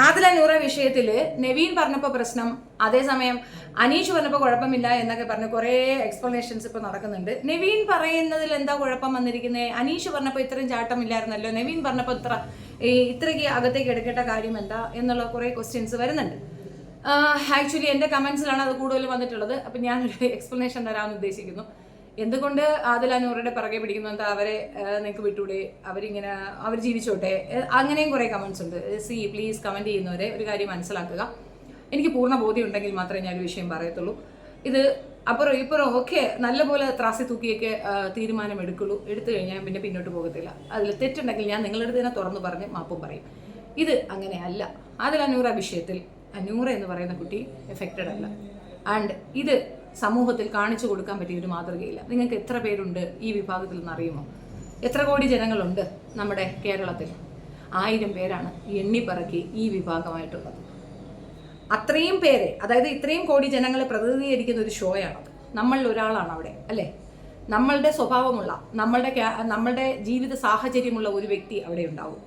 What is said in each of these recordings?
ആദില നൂറ വിഷയത്തിൽ നവീൻ പറഞ്ഞപ്പോൾ പ്രശ്നം, അതേസമയം അനീഷ് പറഞ്ഞപ്പോൾ കുഴപ്പമില്ല എന്നൊക്കെ പറഞ്ഞ് കുറേ എക്സ്പ്ലനേഷൻസ് ഇപ്പോൾ നടക്കുന്നുണ്ട്. നവീൻ പറയുന്നതിൽ എന്താ കുഴപ്പം വന്നിരിക്കുന്നത്? അനീഷ് പറഞ്ഞപ്പോൾ ഇത്രയും ചാട്ടമില്ലായിരുന്നല്ലോ, നവീൻ പറഞ്ഞപ്പോൾ ഇത്രയ്ക്ക് അകത്തേക്ക് എടുക്കേണ്ട കാര്യം എന്താ എന്നുള്ള കുറേ ക്വസ്റ്റ്യൻസ് വരുന്നുണ്ട്. ആക്ച്വലി എൻ്റെ കമൻസിലാണ് അത് കൂടുതൽ വന്നിട്ടുള്ളത്. അപ്പം ഞാനൊരു എക്സ്പ്ലനേഷൻ തരാമെന്ന് ഉദ്ദേശിക്കുന്നു. എന്തുകൊണ്ട് ആദില നൂറയുടെ പിറകെ പിടിക്കുന്നു, എന്താ അവരെ നിങ്ങൾക്ക് വിട്ടൂടെ, അവർ ജീവിച്ചോട്ടെ, അങ്ങനെയും കുറേ കമൻസ് ഉണ്ട്. പ്ലീസ് കമൻറ്റ് ചെയ്യുന്നവരെ ഒരു കാര്യം മനസ്സിലാക്കുക. എനിക്ക് പൂർണ്ണ ബോധ്യം ഉണ്ടെങ്കിൽ മാത്രമേ ഞാനൊരു വിഷയം പറയത്തുള്ളൂ. ഇത് അപ്പുറം ഇപ്പുറം ഒക്കെ നല്ലപോലെ ത്രാസി തൂക്കിയൊക്കെ തീരുമാനം എടുത്തു കഴിഞ്ഞാൽ പിന്നെ പിന്നോട്ട് പോകത്തില്ല. അതിൽ തെറ്റുണ്ടെങ്കിൽ ഞാൻ നിങ്ങളുടെ അടുത്ത് തന്നെ തുറന്നു പറഞ്ഞ് മാപ്പും പറയും. ഇത് അങ്ങനെയല്ല. ആദില നൂറ വിഷയത്തിൽ നൂറ എന്ന് പറയുന്ന കുട്ടി എഫക്റ്റഡ് അല്ല. ആൻഡ് ഇത് സമൂഹത്തിൽ കാണിച്ചു കൊടുക്കാൻ പറ്റിയ ഒരു മാതൃകയില്ല. നിങ്ങൾക്ക് എത്ര പേരുണ്ട് ഈ വിഭാഗത്തിൽ നിന്ന് അറിയുമോ? എത്ര കോടി ജനങ്ങളുണ്ട് നമ്മുടെ കേരളത്തിൽ? 1000 പേരാണ് എണ്ണിപ്പറക്കി ഈ വിഭാഗമായിട്ടുള്ളത്. അത്രയും പേരെ, അതായത് ഇത്രയും കോടി ജനങ്ങളെ പ്രതിനിധീകരിക്കുന്ന ഒരു ഷോയാണത്. നമ്മളിൽ ഒരാളാണ് അവിടെ, അല്ലേ? നമ്മളുടെ സ്വഭാവമുള്ള, നമ്മളുടെ ജീവിത സാഹചര്യമുള്ള ഒരു വ്യക്തി അവിടെ ഉണ്ടാവും.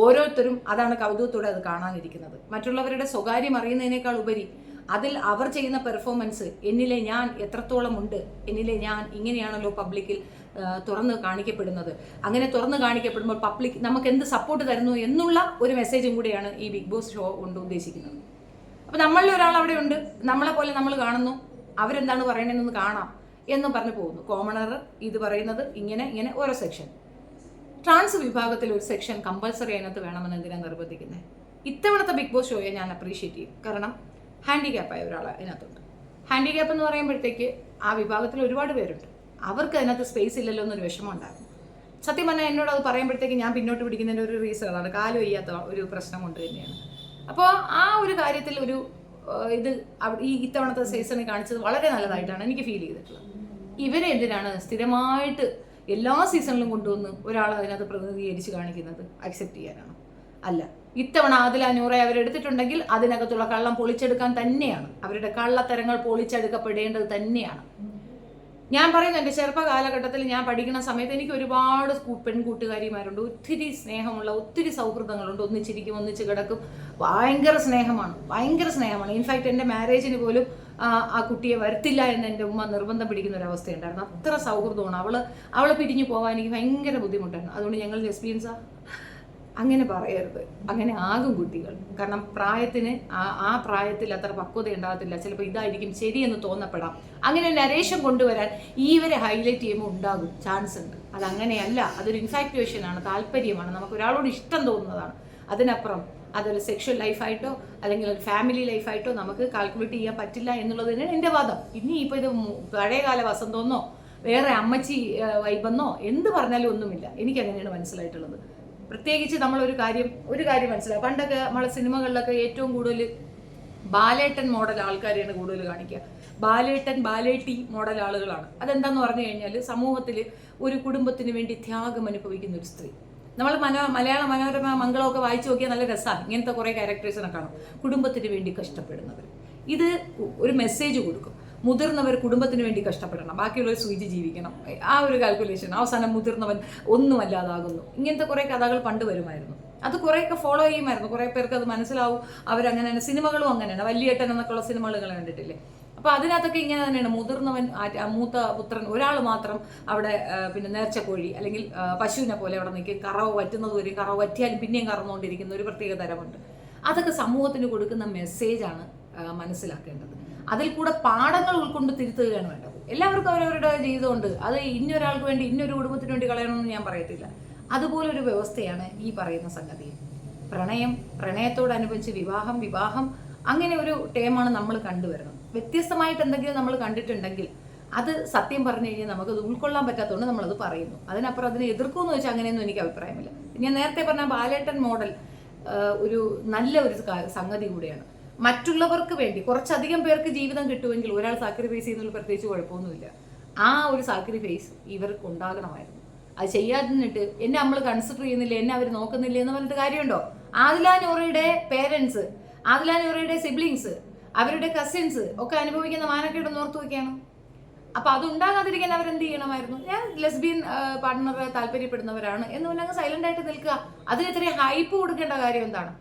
ഓരോരുത്തരും അതാണ് കൗതുകത്തോടെ അത് കാണാനിരിക്കുന്നത്. മറ്റുള്ളവരുടെ സ്വകാര്യം അറിയുന്നതിനേക്കാൾ ഉപരി അതിൽ അവർ ചെയ്യുന്ന പെർഫോമൻസ്, എന്നിലെ ഞാൻ എത്രത്തോളം ഉണ്ട്, എന്നിലെ ഞാൻ ഇങ്ങനെയാണല്ലോ പബ്ലിക്കിൽ തുറന്ന് കാണിക്കപ്പെടുന്നത്. അങ്ങനെ തുറന്ന് കാണിക്കപ്പെടുമ്പോൾ പബ്ലിക് നമുക്ക് എന്ത് സപ്പോർട്ട് തരുന്നു എന്നുള്ള ഒരു മെസ്സേജും കൂടിയാണ് ഈ ബിഗ് ബോസ് ഷോ കൊണ്ട് ഉദ്ദേശിക്കുന്നത്. അപ്പോൾ നമ്മളിൽ ഒരാൾ അവിടെ ഉണ്ട്, നമ്മളെ പോലെ നമ്മൾ കാണുന്നു, അവരെന്താണ് പറയണമെന്ന് കാണാം എന്നും പറഞ്ഞു പോകുന്നു. കോമണർ ഇത് പറയുന്നത് ഇങ്ങനെ ഓരോ സെക്ഷൻ. ട്രാൻസ് വിഭാഗത്തിൽ ഒരു സെക്ഷൻ കമ്പൽസറി അതിനകത്ത് വേണമെന്ന് എന്തിനാണ് നിർബന്ധിക്കുന്നത്? ഇത്തവണത്തെ ബിഗ് ബോസ് ഷോയെ ഞാൻ അപ്രീഷിയേറ്റ് ചെയ്യും. കാരണം ഹാൻഡിക്യാപ്പായ ഒരാൾ അതിനകത്തുണ്ട്. ഹാൻഡിക്യാപ്പ് എന്ന് പറയുമ്പോഴത്തേക്ക് ആ വിഭാഗത്തിൽ ഒരുപാട് പേരുണ്ട്. അവർക്ക് അതിനകത്ത് സ്പേസ് ഇല്ലല്ലോ എന്നൊരു വിഷമം ഉണ്ടാകും. സത്യം പറഞ്ഞാൽ എന്നോട് അത് പറയുമ്പോഴത്തേക്ക് ഞാൻ പിന്നോട്ട് പിടിക്കുന്നതിൻ്റെ ഒരു റീസൺ അതാണ്. കാല് വയ്യാത്ത ഒരു പ്രശ്നം കൊണ്ട് തന്നെയാണ്. അപ്പോൾ ആ ഒരു കാര്യത്തിൽ ഇത് ഈ ഇത്തവണത്തെ സീസണിൽ കാണിച്ചത് വളരെ നല്ലതായിട്ടാണ് എനിക്ക് ഫീൽ ചെയ്തിട്ടുള്ളത്. ഇവരെ എന്തിനാണ് സ്ഥിരമായിട്ട് എല്ലാ സീസണിലും കൊണ്ടുവന്ന് ഒരാൾ അതിനകത്ത് പ്രതിനിധീകരിച്ച് കാണിക്കുന്നത്? അക്സെപ്റ്റ് ചെയ്യാനാണ്? അല്ല. ഇത്തവണ ആദില നൂറ അവരെടുത്തിട്ടുണ്ടെങ്കിൽ അതിനകത്തുള്ള കള്ളം പൊളിച്ചെടുക്കാൻ തന്നെയാണ്. അവരുടെ കള്ളത്തരങ്ങൾ പൊളിച്ചെടുക്കപ്പെടേണ്ടത് തന്നെയാണ്. ഞാൻ പറയുന്നത്, എൻ്റെ ചെറുപ്പ കാലഘട്ടത്തിൽ ഞാൻ പഠിക്കുന്ന സമയത്ത് എനിക്ക് ഒരുപാട് പെൺകൂട്ടുകാരിമാരുണ്ട്. ഒത്തിരി സ്നേഹമുള്ള, ഒത്തിരി സൗഹൃദങ്ങളുണ്ട്. ഒന്നിച്ചിരിക്കും, ഒന്നിച്ച് കിടക്കും. ഭയങ്കര സ്നേഹമാണ്. ഇൻഫാക്ട് എൻ്റെ മാരേജിന് പോലും ആ കുട്ടിയെ വരുത്തില്ല എന്ന് എൻ്റെ ഉമ്മ നിർബന്ധം പിടിക്കുന്ന ഒരു അവസ്ഥയുണ്ടായിരുന്നു. അത്ര സൗഹൃദമാണ്. അവളെ പിരിഞ്ഞു പോകാൻ എനിക്ക് ഭയങ്കര ബുദ്ധിമുട്ടായിരുന്നു. അതുകൊണ്ട് ഞങ്ങൾ ലെസ്ബിയൻസാ അങ്ങനെ പറയരുത്. അങ്ങനെ ആകും കുട്ടികൾ. കാരണം പ്രായത്തിന് ആ പ്രായത്തിൽ അത്ര പക്വത ഉണ്ടാകത്തില്ല. ചിലപ്പോൾ ഇതായിരിക്കും ശരിയെന്ന് തോന്നപ്പെടാം. അങ്ങനെ നരേഷൻ കൊണ്ടുവരാൻ ഇവരെ ഹൈലൈറ്റ് ചെയ്യുമ്പോൾ ഉണ്ടാകും, ചാൻസ് ഉണ്ട്. അതങ്ങനെയല്ല. അതൊരു ഇൻഫാക്ച്വേഷനാണ്, താല്പര്യമാണ്, നമുക്ക് ഒരാളോട് ഇഷ്ടം തോന്നുന്നതാണ്. അതിനപ്പുറം അതൊരു സെക്ഷൽ ലൈഫായിട്ടോ അല്ലെങ്കിൽ ഒരു ഫാമിലി ലൈഫായിട്ടോ നമുക്ക് കാൽക്കുലേറ്റ് ചെയ്യാൻ പറ്റില്ല എന്നുള്ളത് തന്നെയാണ് എൻ്റെ വാദം. ഇനിയിപ്പോൾ ഇത് പഴയകാല വസന്തമെന്നോ വേറെ അമ്മച്ചി വൈബെന്നോ എന്ത് പറഞ്ഞാലും ഒന്നുമില്ല. എനിക്കങ്ങനെയാണ് മനസ്സിലായിട്ടുള്ളത്. പ്രത്യേകിച്ച് നമ്മളൊരു കാര്യം മനസ്സിലാക്കുക. പണ്ടൊക്കെ നമ്മളെ സിനിമകളിലൊക്കെ ഏറ്റവും കൂടുതൽ ബാലേട്ടൻ മോഡൽ ആൾക്കാരെയാണ് കൂടുതൽ കാണിക്കുക. ബാലേട്ടി മോഡൽ ആളുകളാണ്. അതെന്താന്ന് പറഞ്ഞു കഴിഞ്ഞാൽ സമൂഹത്തിൽ ഒരു കുടുംബത്തിന് വേണ്ടി ത്യാഗം അനുഭവിക്കുന്ന ഒരു സ്ത്രീ. നമ്മൾ മലയാള മനോരമ മംഗളമൊക്കെ വായിച്ചു നോക്കിയാൽ നല്ല രസമാണ്. ഇങ്ങനത്തെ കുറേ ക്യാരക്ടേഴ്സിനെ കാണും. കുടുംബത്തിന് വേണ്ടി കഷ്ടപ്പെടുന്നവർ. ഇത് ഒരു മെസ്സേജ് കൊടുക്കും. മുതിർന്നവർ കുടുംബത്തിന് വേണ്ടി കഷ്ടപ്പെടണം, ബാക്കിയുള്ളവർ സൂചി ജീവിക്കണം. ആ ഒരു കാൽക്കുലേഷൻ. അവസാനം മുതിർന്നവൻ ഒന്നുമല്ലാതാകുന്നു. ഇങ്ങനത്തെ കുറേ കഥകൾ പണ്ട് വരുമായിരുന്നു. അത് കുറേയൊക്കെ ഫോളോ ചെയ്യുമായിരുന്നു. കുറേ പേർക്ക് അത് മനസ്സിലാവും. അവരങ്ങനെയാണ്. സിനിമകളും അങ്ങനെയാണ്. വല്യേട്ടൻ എന്നൊക്കെയുള്ള സിനിമകൾ കണ്ടിട്ടില്ലേ? അപ്പോൾ അതിനകത്തൊക്കെ ഇങ്ങനെ തന്നെയാണ്. മുതിർന്നവൻ, മൂത്ത പുത്രൻ ഒരാൾ മാത്രം അവിടെ പിന്നെ നേർച്ചക്കോഴി അല്ലെങ്കിൽ പശുവിനെ പോലെ അവിടെ നിൽക്കും. കറവ് വറ്റുന്നത് വരും. കറവ് വറ്റിയാലും പിന്നെയും കറന്നുകൊണ്ടിരിക്കുന്ന ഒരു പ്രത്യേക തരമുണ്ട്. അതൊക്കെ സമൂഹത്തിന് കൊടുക്കുന്ന മെസ്സേജാണ് മനസ്സിലാക്കേണ്ടത്. അതിൽ കൂടെ പാഠങ്ങൾ ഉൾക്കൊണ്ട് തിരുത്തുകയാണ് വേണ്ടത്. എല്ലാവർക്കും അവരവരുടെ ജീവിതമുണ്ട്. അത് ഇന്നൊരാൾക്ക് വേണ്ടി ഇന്നൊരു കുടുംബത്തിന് വേണ്ടി കളയണമെന്ന് ഞാൻ പറയത്തില്ല. അതുപോലൊരു വ്യവസ്ഥയാണ് ഈ പറയുന്ന സംഗതി. പ്രണയത്തോടനുബന്ധിച്ച് വിവാഹം അങ്ങനെ ഒരു ടേമാണ് നമ്മൾ കണ്ടുവരണം. വ്യത്യസ്തമായിട്ട് എന്തെങ്കിലും നമ്മൾ കണ്ടിട്ടുണ്ടെങ്കിൽ അത് സത്യം പറഞ്ഞു കഴിഞ്ഞാൽ നമുക്കത് ഉൾക്കൊള്ളാൻ പറ്റാത്തതുകൊണ്ട് നമ്മളത് പറയുന്നു. അതിനപ്പുറം അതിനെ എതിർക്കുമെന്ന് വെച്ചാൽ അങ്ങനെയൊന്നും എനിക്ക് അഭിപ്രായമില്ല. ഞാൻ നേരത്തെ പറഞ്ഞ ബാലേട്ടൻ മോഡൽ ഒരു നല്ല ഒരു സംഗതി കൂടിയാണ്. മറ്റുള്ളവർക്ക് വേണ്ടി കുറച്ചധികം പേർക്ക് ജീവിതം കിട്ടുമെങ്കിൽ ഒരാൾ സാക്രിഫൈസ് ചെയ്യുന്നതിൽ പ്രത്യേകിച്ച് കുഴപ്പമൊന്നുമില്ല. ആ ഒരു സാക്രിഫൈസ് ഇവർക്ക് ഉണ്ടാകണമായിരുന്നു. അത് ചെയ്യാതിരുന്നിട്ട് എന്നെ നമ്മൾ കൺസിഡർ ചെയ്യുന്നില്ല, എന്നെ അവർ നോക്കുന്നില്ല എന്ന് പറഞ്ഞിട്ട് കാര്യമുണ്ടോ? ആദില നൂറയുടെ പേരൻസ്, ആദില നൂറയുടെ സിബ്ലിങ്സ്, അവരുടെ കസിൻസ് ഒക്കെ അനുഭവിക്കുന്ന മാനക്കേടൊന്ന് ഓർത്തു വയ്ക്കുകയാണ്. അപ്പോൾ അതുണ്ടാകാതിരിക്കാൻ അവരെന്ത് ചെയ്യണമായിരുന്നു? ഞാൻ ലെസ്ബിയൻ പാർട്ട്ണറെ താല്പര്യപ്പെടുന്നവരാണ് എന്ന് പറഞ്ഞാൽ സൈലന്റ് ആയിട്ട് നിൽക്കുക. അതിന് ഇത്രയും ഹൈപ്പ് കൊടുക്കേണ്ട കാര്യം എന്താണ്?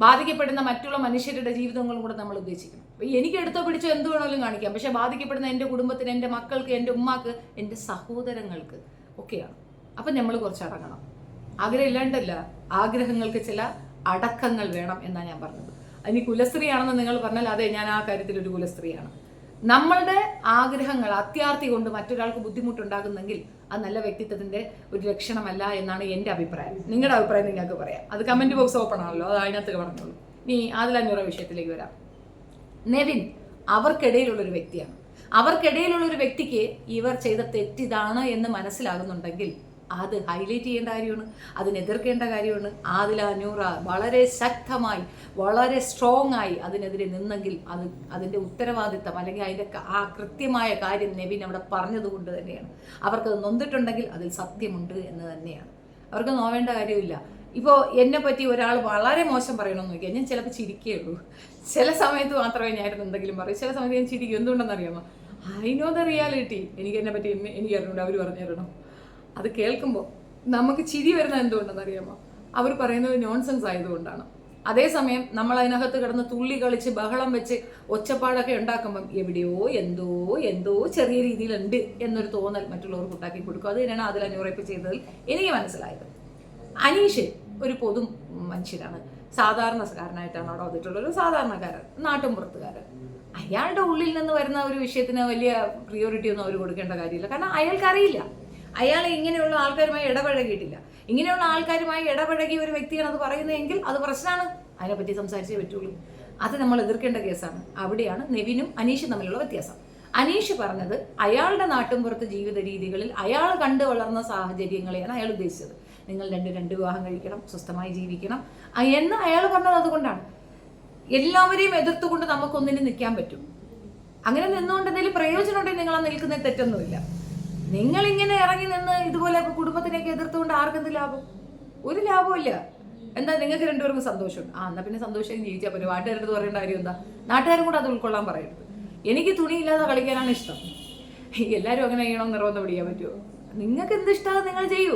ബാധിക്കപ്പെടുന്ന മറ്റുള്ള മനുഷ്യരുടെ ജീവിതങ്ങളും കൂടെ നമ്മൾ ഉദ്ദേശിക്കണം. എനിക്ക് എടുത്തോ പിടിച്ചോ എന്ത് വേണമെങ്കിലും കാണിക്കാം, പക്ഷെ ബാധിക്കപ്പെടുന്ന എൻ്റെ കുടുംബത്തിന്, എൻ്റെ മക്കൾക്ക്, എൻ്റെ ഉമ്മാക്ക്, എൻ്റെ സഹോദരങ്ങൾക്ക് ഒക്കെയാണ്. അപ്പം നമ്മൾ കുറച്ച് അടങ്ങണം. ആഗ്രഹം ഇല്ലാണ്ടല്ല, ആഗ്രഹങ്ങൾക്ക് ചില അടക്കങ്ങൾ വേണം എന്നാണ് ഞാൻ പറഞ്ഞത്. ഇനി കുലസ്ത്രീയാണെന്ന് നിങ്ങൾ പറഞ്ഞാൽ അതെ, ഞാൻ ആ കാര്യത്തിൽ ഒരു കുലസ്ത്രീയാണ്. നമ്മളുടെ ആഗ്രഹങ്ങൾ അത്യാർത്ഥി കൊണ്ട് മറ്റൊരാൾക്ക് ബുദ്ധിമുട്ടുണ്ടാകുന്നെങ്കിൽ അത് നല്ല വ്യക്തിത്വത്തിന്റെ ഒരു ലക്ഷണമല്ല എന്നാണ് എൻ്റെ അഭിപ്രായം. നിങ്ങളുടെ അഭിപ്രായം നിങ്ങൾക്ക് പറയാം. അത് കമന്റ് ബോക്സ് ഓപ്പൺ ആണല്ലോ, അത് അതിനകത്ത് പറഞ്ഞോളൂ. ഇനി ആദില വിഷയത്തിലേക്ക് വരാം. നെവിൻ അവർക്കിടയിലുള്ളൊരു വ്യക്തിയാണ്. അവർക്കിടയിലുള്ളൊരു വ്യക്തിക്ക് ഇവർ ചെയ്ത തെറ്റിതാണ് എന്ന് മനസ്സിലാകുന്നുണ്ടെങ്കിൽ അത് ഹൈലൈറ്റ് ചെയ്യേണ്ട കാര്യമാണ്, അതിനെതിർക്കേണ്ട കാര്യമാണ്. ആദില നൂറ വളരെ ശക്തമായി, വളരെ സ്ട്രോങ് ആയി അതിനെതിരെ നിന്നെങ്കിൽ അതിൻ്റെ ഉത്തരവാദിത്തം അല്ലെങ്കിൽ അതിൻ്റെ ആ കൃത്യമായ കാര്യം നെവിൻ അവിടെ പറഞ്ഞതുകൊണ്ട് തന്നെയാണ്. അവർക്കത് നൊന്നിട്ടുണ്ടെങ്കിൽ അതിൽ സത്യമുണ്ട് എന്ന് തന്നെയാണ്. അവർക്ക് നോവേണ്ട കാര്യമില്ല. ഇപ്പോൾ എന്നെ പറ്റി ഒരാൾ വളരെ മോശം പറയണമെന്ന് നോക്കിയാൽ ഞാൻ ചിലപ്പോൾ ചിരിക്കുകയുള്ളൂ. ചില സമയത്ത് മാത്രമേ ഞാൻ എന്തെങ്കിലും പറയൂ, ചില സമയത്ത് ഞാൻ ചിരിക്കും. എന്തുകൊണ്ടെന്ന് അറിയാമോ? I know the reality. എനിക്ക് എന്നെ പറ്റി എനിക്ക് അറിയണം, അവർ പറഞ്ഞു തരണം. അത് കേൾക്കുമ്പോൾ നമുക്ക് ചിരി വരുന്നത് എന്തുകൊണ്ടെന്ന് അറിയാമോ? അവർ പറയുന്നത് നോൺസെൻസ് ആയതുകൊണ്ടാണ്. അതേസമയം നമ്മൾ അതിനകത്ത് കിടന്ന് തുള്ളി കളിച്ച് ബഹളം വെച്ച് ഒച്ചപ്പാടൊക്കെ ഉണ്ടാക്കുമ്പം എവിടെയോ എന്തോ എന്തോ ചെറിയ രീതിയിലുണ്ട് എന്നൊരു തോന്നൽ മറ്റുള്ളവർക്ക് ഉണ്ടാക്കി കൊടുക്കും. അത് തന്നെയാണ് അതിൽ അഞ്ഞൂറപ്പ് ചെയ്തതിൽ എനിക്ക് മനസ്സിലായത്. അനീഷ് ഒരു പൊതു മനുഷ്യനാണ്, സാധാരണക്കാരനായിട്ടാണ് അവിടെ വന്നിട്ടുള്ള ഒരു സാധാരണക്കാരൻ, നാട്ടുംപുറത്തുകാരൻ. അയാളുടെ ഉള്ളിൽ നിന്ന് വരുന്ന ഒരു വിഷയത്തിന് വലിയ പ്രിയോറിറ്റി ഒന്നും അവർ കൊടുക്കേണ്ട കാര്യമില്ല. കാരണം അയാൾക്കറിയില്ല, അയാൾ ഇങ്ങനെയുള്ള ആൾക്കാരുമായി ഇടപഴകിയിട്ടില്ല. ഇങ്ങനെയുള്ള ആൾക്കാരുമായി ഇടപഴകിയ ഒരു വ്യക്തിയാണ് അത് പറയുന്നതെങ്കിൽ അത് പ്രശ്നമാണ്, അതിനെപ്പറ്റി സംസാരിച്ചേ പറ്റുള്ളൂ. അത് നമ്മൾ എതിർക്കേണ്ട കേസാണ്. അവിടെയാണ് നെവിനും അനീഷും തമ്മിലുള്ള വ്യത്യാസം. അനീഷ് പറഞ്ഞത് അയാളുടെ നാട്ടുംപുറത്ത് ജീവിത രീതികളിൽ അയാൾ കണ്ടു വളർന്ന സാഹചര്യങ്ങളെയാണ് അയാൾ ഉദ്ദേശിച്ചത്. നിങ്ങൾ രണ്ട് വിവാഹം കഴിക്കണം, സ്വസ്ഥമായി ജീവിക്കണം എന്ന് അയാൾ പറഞ്ഞത്. അതുകൊണ്ടാണ് എല്ലാവരെയും എതിർത്തുകൊണ്ട് നമുക്കൊന്നിനും നിൽക്കാൻ പറ്റും. അങ്ങനെ നിന്നുകൊണ്ട് എന്തെങ്കിലും പ്രയോജനം ഉണ്ടെങ്കിൽ നിങ്ങൾ നിൽക്കുന്നതിൽ തെറ്റൊന്നുമില്ല. നിങ്ങളിങ്ങനെ ഇറങ്ങി നിന്ന് ഇതുപോലെ കുടുംബത്തിനൊക്കെ എതിർത്തുകൊണ്ട് ആർക്കെന്ത് ലാഭം? ഒരു ലാഭമില്ല. എന്താ നിങ്ങൾക്ക് രണ്ടുപേർക്കും സന്തോഷമുണ്ട്? എന്നാൽ പിന്നെ സന്തോഷം ജീവിച്ചാൽ പറ്റും. നാട്ടുകാരുടെ പറയേണ്ട കാര്യം എന്താ? നാട്ടുകാരും കൂടെ അത് ഉൾക്കൊള്ളാൻ പറയരുത്. എനിക്ക് തുണിയില്ലാതെ കളിക്കാനാണ് ഇഷ്ടം. എല്ലാവരും അങ്ങനെ ചെയ്യണമെന്ന് നിർബന്ധം പിടിക്കാൻ പറ്റുമോ? നിങ്ങൾക്ക് എന്ത് ഇഷ്ടമാണ് നിങ്ങൾ ചെയ്യൂ.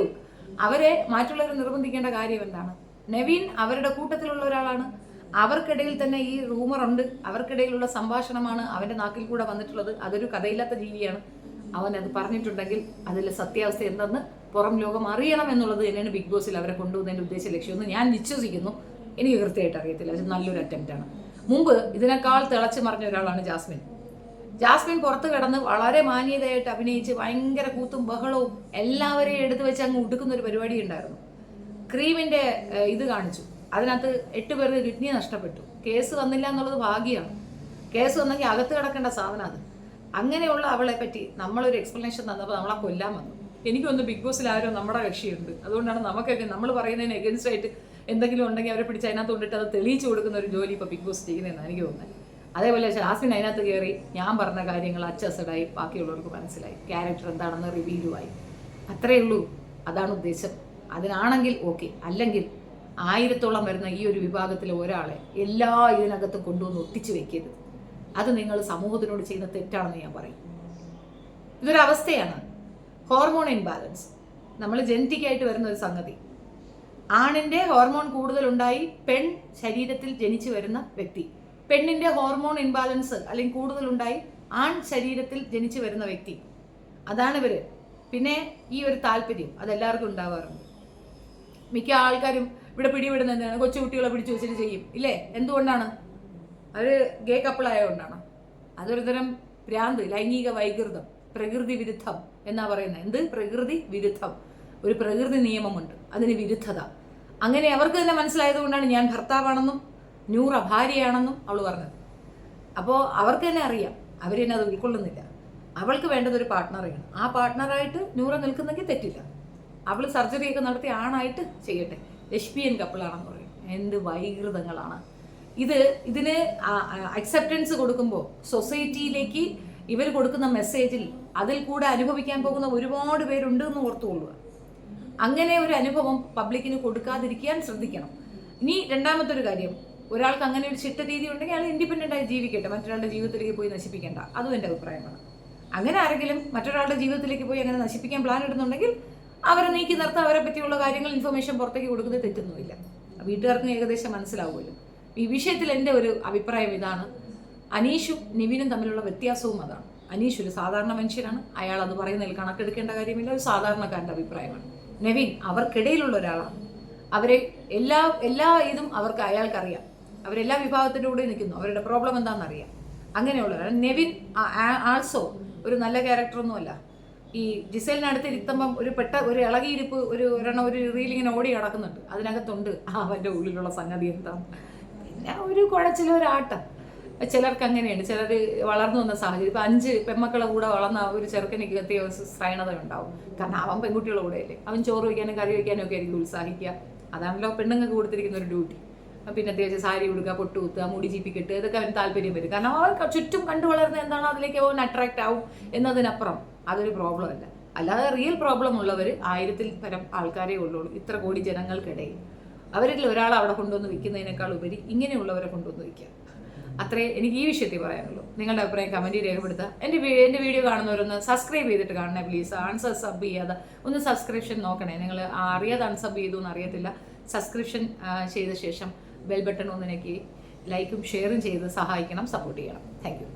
അവരെ മറ്റുള്ളവരെ നിർബന്ധിക്കേണ്ട കാര്യം എന്താണ്? നെവിൻ അവരുടെ കൂട്ടത്തിലുള്ള ഒരാളാണ്. അവർക്കിടയിൽ തന്നെ ഈ റൂമറുണ്ട്, അവർക്കിടയിലുള്ള സംഭാഷണമാണ് അവൻ്റെ നാക്കിൽ കൂടെ വന്നിട്ടുള്ളത്. അതൊരു കഥയില്ലാത്ത ജീവിയാണ്. അവൻ അത് പറഞ്ഞിട്ടുണ്ടെങ്കിൽ അതിലെ സത്യാവസ്ഥ എന്തെന്ന് പുറം ലോകം അറിയണം എന്നുള്ളത് തന്നെയാണ് ബിഗ് ബോസിൽ അവരെ കൊണ്ടുപോകുന്നതിൻ്റെ ഉദ്ദേശ ലക്ഷ്യമെന്ന് ഞാൻ വിശ്വസിക്കുന്നു. എനിക്ക് കൃത്യമായിട്ട് അറിയത്തില്ല, അത് നല്ലൊരു അറ്റംപ്റ്റാണ്. മുമ്പ് ഇതിനേക്കാൾ തിളച്ച് മറിഞ്ഞ ഒരാളാണ് ജാസ്മിൻ. ജാസ്മിൻ പുറത്ത് കിടന്ന് വളരെ മാന്യതയായിട്ട് അഭിനയിച്ച് ഭയങ്കര കൂത്തും ബഹളവും എല്ലാവരെയും എടുത്തു വെച്ച് അങ്ങ് ഉടുക്കുന്ന ഒരു പരിപാടി ഉണ്ടായിരുന്നു. ക്രീമിൻ്റെ ഇത് കാണിച്ചു, അതിനകത്ത് 8 പേർക്ക് കിഡ്നി നഷ്ടപ്പെട്ടു. കേസ് വന്നില്ല എന്നുള്ളത് ഭാഗ്യമാണ്. കേസ് വന്നെങ്കിൽ അകത്ത് കിടക്കേണ്ട സാധനം അത്. അങ്ങനെയുള്ള അവളെ പറ്റി നമ്മളൊരു എക്സ്പ്ലനേഷൻ തന്നപ്പോൾ നമ്മളെ കൊല്ലാൻ വന്നു. എനിക്കൊന്ന് ബിഗ് ബോസിൽ ആരോ നമ്മുടെ കക്ഷിയുണ്ട്, അതുകൊണ്ടാണ് നമുക്കൊക്കെ നമ്മൾ പറയുന്നതിന് എഗൻസ്റ്റ് ആയിട്ട് എന്തെങ്കിലും ഉണ്ടെങ്കിൽ അവരെ പിടിച്ച് അതിനകത്ത് കൊണ്ടിട്ട് അത് തെളിയിച്ചു കൊടുക്കുന്ന ഒരു ജോലി ഇപ്പോൾ ബിഗ് ബോസ് ചെയ്യുന്നതെന്ന് എനിക്ക് തോന്നുന്നത്. അതേപോലെ ജാസ്മിൻ അതിനകത്ത് കയറി ഞാൻ പറഞ്ഞ കാര്യങ്ങൾ അച്ചസഡായി ബാക്കിയുള്ളവർക്ക് മനസ്സിലായി, ക്യാരക്ടർ എന്താണെന്ന് റിവീലുമായി. അത്രയേ ഉള്ളൂ. അതാണ് ഉദ്ദേശം. അതിനാണെങ്കിൽ ഓക്കെ, അല്ലെങ്കിൽ 1000-ഓളം വരുന്ന ഈ ഒരു വിഭാഗത്തിലെ ഒരാളെ എല്ലാ ഇതിനകത്തും കൊണ്ടുവന്ന് ഒട്ടിച്ചു വെക്കരുത്. അത് നിങ്ങൾ സമൂഹത്തിനോട് ചെയ്യുന്ന തെറ്റാണെന്ന് ഞാൻ പറയും. ഇതൊരവസ്ഥയാണ്, ഹോർമോൺ ഇൻബാലൻസ്. നമ്മൾ ജനറ്റിക്കായിട്ട് വരുന്ന ഒരു സംഗതി. ആണിൻ്റെ ഹോർമോൺ കൂടുതലുണ്ടായി പെൺ ശരീരത്തിൽ ജനിച്ചു വരുന്ന വ്യക്തി, പെണ്ണിൻ്റെ ഹോർമോൺ ഇൻബാലൻസ് അല്ലെങ്കിൽ കൂടുതലുണ്ടായി ആൺ ശരീരത്തിൽ ജനിച്ചു വരുന്ന വ്യക്തി. അതാണ് ഇവർ. പിന്നെ ഈ ഒരു താല്പര്യം അതെല്ലാവർക്കും ഉണ്ടാവാറുണ്ട്. മിക്ക ആൾക്കാരും ഇവിടെ പിടിവിടുന്ന എന്താണ്? കൊച്ചുകുട്ടികളെ പിടിച്ചു വെച്ചിട്ട് ചെയ്യും ഇല്ലേ? എന്തുകൊണ്ടാണ്? അവർ ഗേ കപ്പിളായതുകൊണ്ടാണ്. അതൊരു തരം ഭ്രാന്ത്, ലൈംഗിക വൈകൃതം, പ്രകൃതി വിരുദ്ധം എന്നാ പറയുന്നത്. എന്ത് പ്രകൃതി വിരുദ്ധം? ഒരു പ്രകൃതി നിയമമുണ്ട്, അതിന് വിരുദ്ധത. അങ്ങനെ അവർക്ക് തന്നെ മനസ്സിലായതുകൊണ്ടാണ് ഞാൻ ഭർത്താവാണെന്നും നൂറ ഭാര്യയാണെന്നും അവൾ പറഞ്ഞത്. അപ്പോൾ അവർക്ക് തന്നെ അറിയാം, അവർ തന്നെ അത് ഉൾക്കൊള്ളുന്നില്ല. അവൾക്ക് വേണ്ടത് ഒരു പാർട്ട്ണറെയാണ്. ആ പാർട്ട്ണറായിട്ട് നൂറ നിൽക്കുന്നെങ്കിൽ തെറ്റില്ല. അവൾ സർജറിയൊക്കെ നടത്തി ആണായിട്ട് ചെയ്യട്ടെ. ലെസ്ബിയൻ കപ്പിളാണെന്ന് പറയും. എന്ത് വൈകൃതങ്ങളാണ് ഇതിന് അക്സെപ്റ്റൻസ് കൊടുക്കുമ്പോൾ സൊസൈറ്റിയിലേക്ക് ഇവർ കൊടുക്കുന്ന മെസ്സേജിൽ അതിൽ കൂടെ അനുഭവിക്കാൻ പോകുന്ന ഒരുപാട് പേരുണ്ട് എന്ന് ഓർത്തുകൊള്ളുക. അങ്ങനെ ഒരു അനുഭവം പബ്ലിക്കിന് കൊടുക്കാതിരിക്കാൻ ശ്രദ്ധിക്കണം. ഇനി രണ്ടാമത്തെ ഒരു കാര്യം, ഒരാൾക്ക് അങ്ങനെ ഒരു ചിട്ട രീതി ഉണ്ടെങ്കിൽ അയാൾ ഇൻഡിപെൻഡൻ്റ് ആയി ജീവിക്കട്ടെ, മറ്റൊരാളുടെ ജീവിതത്തിലേക്ക് പോയി നശിപ്പിക്കേണ്ട. അതും എൻ്റെ അഭിപ്രായമാണ്. അങ്ങനെ ആരെങ്കിലും മറ്റൊരാളുടെ ജീവിതത്തിലേക്ക് പോയി അങ്ങനെ നശിപ്പിക്കാൻ പ്ലാൻ ഇടുന്നുണ്ടെങ്കിൽ അവരെ നീക്കി നിർത്താൻ അവരെ പറ്റിയുള്ള കാര്യങ്ങൾ ഇൻഫർമേഷൻ പുറത്തേക്ക് കൊടുക്കുന്നത് തെറ്റൊന്നുമില്ല. വീട്ടുകാർക്കും ഏകദേശം മനസ്സിലാവുമല്ലോ. ഈ വിഷയത്തിൽ എൻ്റെ ഒരു അഭിപ്രായം ഇതാണ്. അനീഷും നിവിനും തമ്മിലുള്ള വ്യത്യാസവും അതാണ്. അനീഷ് ഒരു സാധാരണ മനുഷ്യനാണ്, അയാൾ അത് പറയുന്നതിൽ കണക്കെടുക്കേണ്ട കാര്യമില്ല, ഒരു സാധാരണക്കാരൻ്റെ അഭിപ്രായമാണ്. നെവിൻ അവർക്കിടയിലുള്ള ഒരാളാണ്. അവരെ എല്ലാ ഇതും അയാൾക്കറിയാം. അവരെല്ലാ വിഭാഗത്തിൻ്റെ കൂടെ നിൽക്കുന്നു, അവരുടെ പ്രോബ്ലം എന്താണെന്നറിയാം. അങ്ങനെയുള്ളവരാണ്. നെവിൻ ആൾസോ ഒരു നല്ല ക്യാരക്ടറൊന്നുമല്ല. ഈ ജിസേലിനടുത്ത് ഇരുത്തുമ്പം ഒരു ഇളകിയിരിപ്പ് ഒരു റീലിങ്ങനെ ഓടി കിടക്കുന്നുണ്ട്, അതിനകത്തുണ്ട് അവൻ്റെ ഉള്ളിലുള്ള സംഗതി എന്താണ്. പിന്നെ ഒരു കുഴച്ചിലൊരാട്ടം. ചിലർക്ക് അങ്ങനെയാണ്, ചിലർ വളർന്നു വന്ന സാഹചര്യം. ഇപ്പം 5 പെൺമക്കളെ കൂടെ വളർന്ന ഒരു ചെറുക്കനിക്ക് എത്തിയ ശ്രേണത ഉണ്ടാവും. കാരണം അവൻ പെൺകുട്ടികളുടെ കൂടെയല്ലേ, അവൻ ചോറ് വയ്ക്കാനും കറി വയ്ക്കാനും ഒക്കെ ആയിരിക്കും ഉത്സാഹിക്കുക. അതാണല്ലോ പെണ്ണുങ്ങൾക്ക് കൊടുത്തിരിക്കുന്ന ഒരു ഡ്യൂട്ടി. പിന്നെ അത്യാവശ്യം സാരി ഉടുക്കുക, പൊട്ട് കുത്തുക, മുടി ചീപ്പിക്കെട്ട്, ഇതൊക്കെ അവന് താല്പര്യം വരും. കാരണം അവൻ ചുറ്റും കണ്ടു വളർന്ന എന്താണോ അതിലേക്ക് അവൻ അട്രാക്റ്റ് ആവും എന്നതിനപ്പുറം അതൊരു പ്രോബ്ലം അല്ല. അല്ലാതെ റിയൽ പ്രോബ്ലം ഉള്ളവർ 1000-ൽ പരം ആൾക്കാരേ ഉള്ളൂ ഇത്ര കോടി ജനങ്ങൾക്കിടയിൽ. അവരിൽ ഒരാളെ അവിടെ കൊണ്ടുവന്ന് വിൽക്കുന്നതിനേക്കാൾ ഉപരി ഇങ്ങനെയുള്ളവരെ കൊണ്ടുവന്ന് വിൽക്കുക. അത്രേ എനിക്ക് ഈ വിഷയത്തിൽ പറയാനുള്ളൂ. നിങ്ങളുടെ അഭിപ്രായം കമൻറ്റിൽ രേഖപ്പെടുത്തുക. എൻ്റെ വീഡിയോ കാണുന്നവരൊന്ന് സബ്സ്ക്രൈബ് ചെയ്തിട്ട് കാണണേ പ്ലീസ്. സബ് ചെയ്യാതെ ഒന്ന് സബ്സ്ക്രിപ്ഷൻ നോക്കണേ. നിങ്ങൾ അറിയാതെ അൺസബ് ചെയ്തു എന്ന് അറിയത്തില്ല. സബ്സ്ക്രിപ്ഷൻ ചെയ്ത ശേഷം ബെൽ ബട്ടൺ ഒന്ന് ഞെക്കി ലൈക്കും ഷെയറും ചെയ്ത് സഹായിക്കണം, സപ്പോർട്ട് ചെയ്യണം. Thank you.